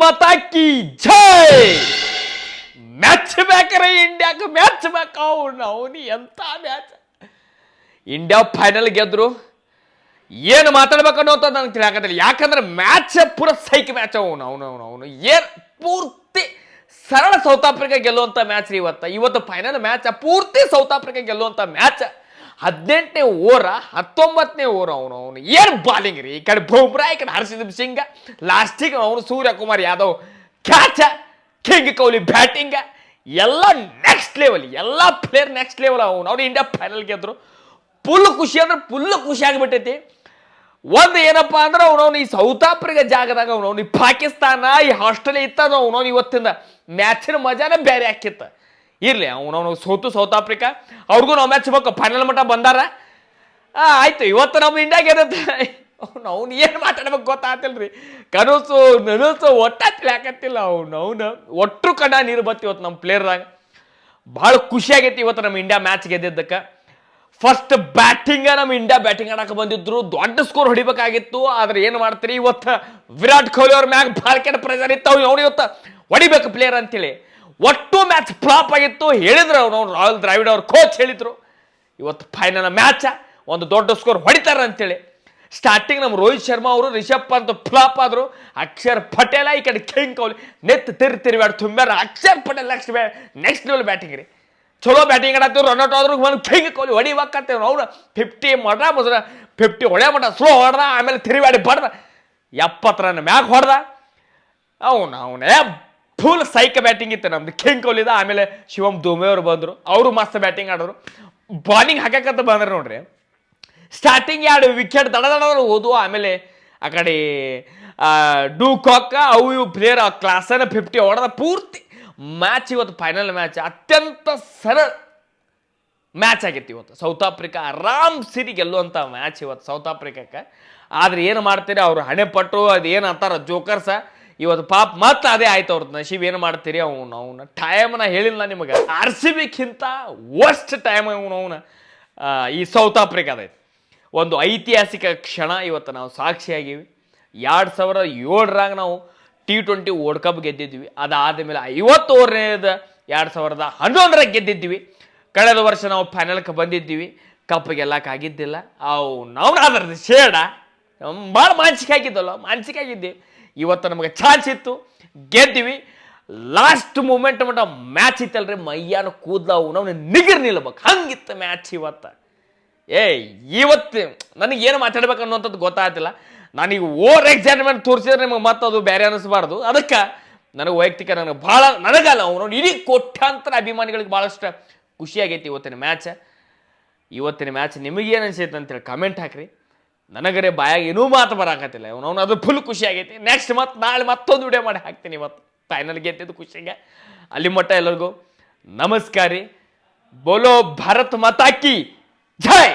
ಮಾತಾ ಕಿ ಜೈ. Match ಬೇಕ್ರಿ ಇಂಡಿಯಾಕ್ಕೆ, match ಬೇಕು. ಅವನು ಎಂತ ಮ್ಯಾಚ್. India final ಗೆದ್ರು. ಏನು ಮಾತಾಡ್ಬೇಕು ಅನ್ನೋ ಅಂತ ನನಗೆ ತಿಳಿಯಾಕತ್ತಿಲ್ಲ. ಯಾಕಂದ್ರೆ ಮ್ಯಾಚ್ ಪೂರ ಸೈಕ್ ಮ್ಯಾಚ್. ಅವನು ಏನು ಪೂರ್ತಿ ಸರಳ ಸೌತ್ ಆಫ್ರಿಕಾ ಗೆಲ್ಲುವಂಥ ಮ್ಯಾಚ್ ರೀ ಇವತ್ತು ಫೈನಲ್ ಮ್ಯಾಚ್ ಪೂರ್ತಿ ಸೌತ್ ಆಫ್ರಿಕಾ ಗೆಲ್ಲುವಂಥ ಮ್ಯಾಚ್. 18ನೇ ಓವರ 19ನೇ ಓವರ್ ಅವನು ಏನು ಬಾಲಿಂಗ್ ರೀ. ಈ ಕಡೆ ಬುಮ್ರಾ, ಈ ಕಡೆ ಹರ್ಷದೀಪ್ ಸಿಂಗ್, ಲಾಸ್ಟಿಗೆ ಅವನು ಸೂರ್ಯಕುಮಾರ್ ಯಾದವ್ ಕ್ಯಾಚ, ಕಿಂಗ್ ಕೊಹ್ಲಿ ಬ್ಯಾಟಿಂಗ್, ಎಲ್ಲ ನೆಕ್ಸ್ಟ್ ಲೆವೆಲ್. ಎಲ್ಲ ಪ್ಲೇಯರ್ ನೆಕ್ಸ್ಟ್ ಲೆವೆಲ್. ಅವ್ನು ಇಂಡಿಯಾ ಫೈನಲ್ ಗೆದ್ರು. ಫುಲ್ ಖುಷಿ ಅಂದ್ರೆ ಫುಲ್ ಖುಷಿ ಆಗಿಬಿಟ್ಟೈತಿ. ಒಂದು ಏನಪ್ಪ ಅಂದ್ರೆ ಅವನವನು ಈ ಸೌತ್ ಆಫ್ರಿಕಾ ಜಾಗದಾಗ ಅವನವನು ಈ ಪಾಕಿಸ್ತಾನ, ಈ ಆಸ್ಟ್ರೇಲಿಯಾ ಇತ್ತ ಅವನವನು ಇವತ್ತಿಂದ ಮ್ಯಾಚಿನ ಮಜಾನೇ ಬೇರೆ ಹಾಕಿತ್ತ. ಇರಲಿ, ಅವನವನು ಸೌತ್ ಆಫ್ರಿಕಾ ಅವ್ರಿಗೂ ನಾವು ಮ್ಯಾಚ್ ಬೇಕು. ಫೈನಲ್ ಮಟ್ಟ ಬಂದಾರ. ಆಯ್ತು, ಇವತ್ತು ನಮ್ಮ ಇಂಡಿಯಾಗೆ ಇರುತ್ತೆ. ಅವ್ನು ಏನು ಮಾತಾಡ್ಬೇಕು ಗೊತ್ತಾಗ್ತಿಲ್ರಿ. ನನಸು ಒಟ್ಟ ತಿಳಿಯಾಕತ್ತಿಲ್ಲ. ಅವನು ಒಟ್ಟು ಕಡ ನೀರು ಬತ್ತಿ ಇವತ್ತು ನಮ್ಮ ಪ್ಲೇಯರ್ದಾಗ. ಭಾಳ ಖುಷಿ ಆಗೈತಿ ಇವತ್ತು ನಮ್ಮ ಇಂಡಿಯಾ ಮ್ಯಾಚ್ ಗೆದ್ದಿದ್ದಕ್ಕೆ. ಫಸ್ಟ್ ಬ್ಯಾಟಿಂಗ್ ನಮ್ಮ ಇಂಡಿಯಾ ಬ್ಯಾಟಿಂಗ್ ಆಡಕ್ಕೆ ಬಂದಿದ್ರು. ದೊಡ್ಡ ಸ್ಕೋರ್ ಹೊಡಿಬೇಕಾಗಿತ್ತು. ಆದ್ರೆ ಏನು ಮಾಡ್ತೀರಿ, ಇವತ್ತು ವಿರಾಟ್ ಕೊಹ್ಲಿ ಅವ್ರ ಮ್ಯಾಗ ಭಾಳ ಕೆಟ್ಟ ಪ್ರೆಷರ್ ಇತ್ತು. ಅವ್ನು ಇವತ್ತು ಹೊಡಿಬೇಕು ಪ್ಲೇಯರ್ ಅಂತೇಳಿ. ಒಟ್ಟು ಮ್ಯಾಚ್ ಫ್ಲಾಪ್ ಆಗಿತ್ತು. ಹೇಳಿದ್ರು ಅವ್ನು ರಾಹುಲ್ ದ್ರಾವಿಡ್ ಅವ್ರ ಕೋಚ್ ಹೇಳಿದ್ರು ಇವತ್ತು ಫೈನಲ್ ಮ್ಯಾಚ ಒಂದು ದೊಡ್ಡ ಸ್ಕೋರ್ ಹೊಡಿತಾರೆ ಅಂತೇಳಿ. ಸ್ಟಾರ್ಟಿಂಗ್ ನಮ್ಮ ರೋಹಿತ್ ಶರ್ಮಾ ಅವರು, ರಿಷಬ್ ಪಂತ್ ಫ್ಲಾಪ್ ಆದ್ರು. ಅಕ್ಷರ್ ಪಟೇಲ, ಈ ಕಡೆ ಕಿಂಗ್ ಕೊಹ್ಲಿ ನೆತ್ ತಿರುಗಾಡಿ ತುಂಬ್ಯಾರ. Axar Patel next level batting ರೀ. ಚಲೋ ಬ್ಯಾಟಿಂಗ್ ಆಡತ್ತೀವಿ. ರನ್ಔಟ್ ಆದ್ರು ಒಂದು ಕಿಂಗ್ ಕೊಹ್ಲಿ ಹೊಡಿಬೇಕಂತೇವೆ. ಅವ್ನು 50 ಮೊದಲ 50 ಹೊಡ್ಯ ಮಟ ಸ್ಲೋ ಹೊಡೆದ. ಆಮೇಲೆ ತಿರುಗಾಡಿ ಬಡ್ದ 70 ರನ್ ಮ್ಯಾಗ ಹೊಡೆದ. ಅವನೇ ಫುಲ್ ಸೈಕ್ ಬ್ಯಾಟಿಂಗ್ ಇತ್ತು ನಮ್ದು ಕಿಂಗ್ ಕೊಹ್ಲಿದ. ಆಮೇಲೆ ಶಿವಮ್ ದುಬೆ ಅವರು ಬಂದರು. ಅವರು ಮಸ್ತ್ ಬ್ಯಾಟಿಂಗ್ ಆಡಿದ್ರು. ಬಾಲಿಂಗ್ ಹಾಕಕ್ಕಂತ ಬಂದ್ರೆ ನೋಡ್ರಿ. ಸ್ಟಾರ್ಟಿಂಗ್ 2 ವಿಕೆಟ್ ದಡ ಹೋದ್ವು. ಆಮೇಲೆ ಆ ಕಡೆ ಡೂಕಾಕ್ ಅವು ಇವು ಪ್ಲೇಯರ್ ಕ್ಲಾಸನ್ನ 50 ಹೊಡೆದ. ಪೂರ್ತಿ ಮ್ಯಾಚ್ ಇವತ್ತು ಫೈನಲ್ ಮ್ಯಾಚ್ ಅತ್ಯಂತ ಸರಳ ಮ್ಯಾಚ್ ಆಗೈತಿ ಇವತ್ತು. ಸೌತ್ ಆಫ್ರಿಕಾ ಆರಾಮ್ ಸಿರಿ ಗೆಲ್ಲುವಂಥ ಮ್ಯಾಚ್ ಇವತ್ತು ಸೌತ್ ಆಫ್ರಿಕಾಕ್ಕೆ. ಆದ್ರೆ ಏನು ಮಾಡ್ತೀರಿ, ಅವ್ರು ಹಣೆ ಪಟ್ಟು ಅದು ಏನು ಅಂತಾರ ಜೋಕರ್ಸ, ಇವತ್ತು ಪಾಪ ಮತ್ತೆ ಅದೇ ಆಯ್ತು ಅವ್ರದ್ದು ನಶೀಬ್. ಏನು ಮಾಡ್ತೀರಿ, ಅವನ ಟೈಮ್ನ ಹೇಳಿಲ್ಲ ನಿಮಗೆ. RCBಕ್ಕಿಂತ ವರ್ಸ್ಟ್ ಟೈಮ್ ಈ ಸೌತ್ ಆಫ್ರಿಕಾದೈತಿ. ಒಂದು ಐತಿಹಾಸಿಕ ಕ್ಷಣ ಇವತ್ತು ನಾವು ಸಾಕ್ಷಿಯಾಗಿವಿ. 2007ರಾಗ ನಾವು T20 ವರ್ಲ್ಡ್ ಕಪ್ ಗೆದ್ದಿದ್ವಿ. ಅದಾದ ಮೇಲೆ 50 ಓವರ್ನೇದು 2011ರಾಗ ಗೆದ್ದಿದ್ವಿ. ಕಳೆದ ವರ್ಷ ನಾವು ಫೈನಲ್ಗೆ ಬಂದಿದ್ದೀವಿ. ಕಪ್ ಗೆಲ್ಲಕ್ಕಾಗಿದ್ದಿಲ್ಲ. ನಾವು ಅದರದ್ದು ಶೇಡ ಭಾಳ ಮಾನಸಿಕ ಆಗಿದ್ದೀವಿ. ಇವತ್ತು ನಮಗೆ ಚಾನ್ಸ್ ಇತ್ತು, ಗೆದ್ದಿವಿ. ಲಾಸ್ಟ್ ಮೂಮೆಂಟ್ ಮಟ್ಟ ಮ್ಯಾಚ್ ಇತ್ತಲ್ರಿ, ಮೈಯಾನ ಕೂದಲ ನಾವು ನಿಗರ್ ನಿಲ್ಬೇಕು, ಹಂಗಿತ್ತು ಮ್ಯಾಚ್ ಇವತ್ತು. ಇವತ್ತು ನನಗೆ ಏನು ಮಾತಾಡ್ಬೇಕು ಅನ್ನೋಂಥದ್ದು ಗೊತ್ತಾಗ್ತಿಲ್ಲ. ನಾನೀಗ ಓವರ್ ಎಕ್ಸೈಟ್ಮೆಂಟ್ ತೋರಿಸಿದ್ರೆ ನಿಮಗೆ ಮತ್ತೆ ಅದು ಬೇರೆ ಅನ್ನಿಸ್ಬಾರ್ದು. ಅದಕ್ಕೆ ನನಗೆ ವೈಯಕ್ತಿಕ ನನಗಲ್ಲ ಇಡೀ ಕೋಟ್ಯಾಂತರ ಅಭಿಮಾನಿಗಳಿಗೆ ಭಾಳಷ್ಟು ಖುಷಿಯಾಗೈತಿ ಇವತ್ತಿನ ಮ್ಯಾಚ್ ನಿಮಗೇನು ಅನ್ಸೈತೆ ಅಂತೇಳಿ ಕಮೆಂಟ್ ಹಾಕ್ರಿ. ನನಗರೆ ಬಾಯಾಗ ಏನೂ ಮಾತು ಬರಾಕತ್ತಿಲ್ಲ. ಅದು ಫುಲ್ ಖುಷಿ ಆಗೈತಿ. ನೆಕ್ಸ್ಟ್ ನಾಳೆ ಮತ್ತೊಂದು ವಿಡಿಯೋ ಮಾಡಿ ಹಾಕ್ತೀನಿ. ಇವತ್ತು ಫೈನಲ್ ಗೆದ್ದಿದ್ದು ಖುಷಿಗೆ. ಅಲ್ಲಿ ಮಟ್ಟ ಎಲ್ಲರಿಗೂ ನಮಸ್ಕಾರ. ಬೋಲೋ ಭಾರತ್ ಮಾತಾ ಕಿ ಜೈ.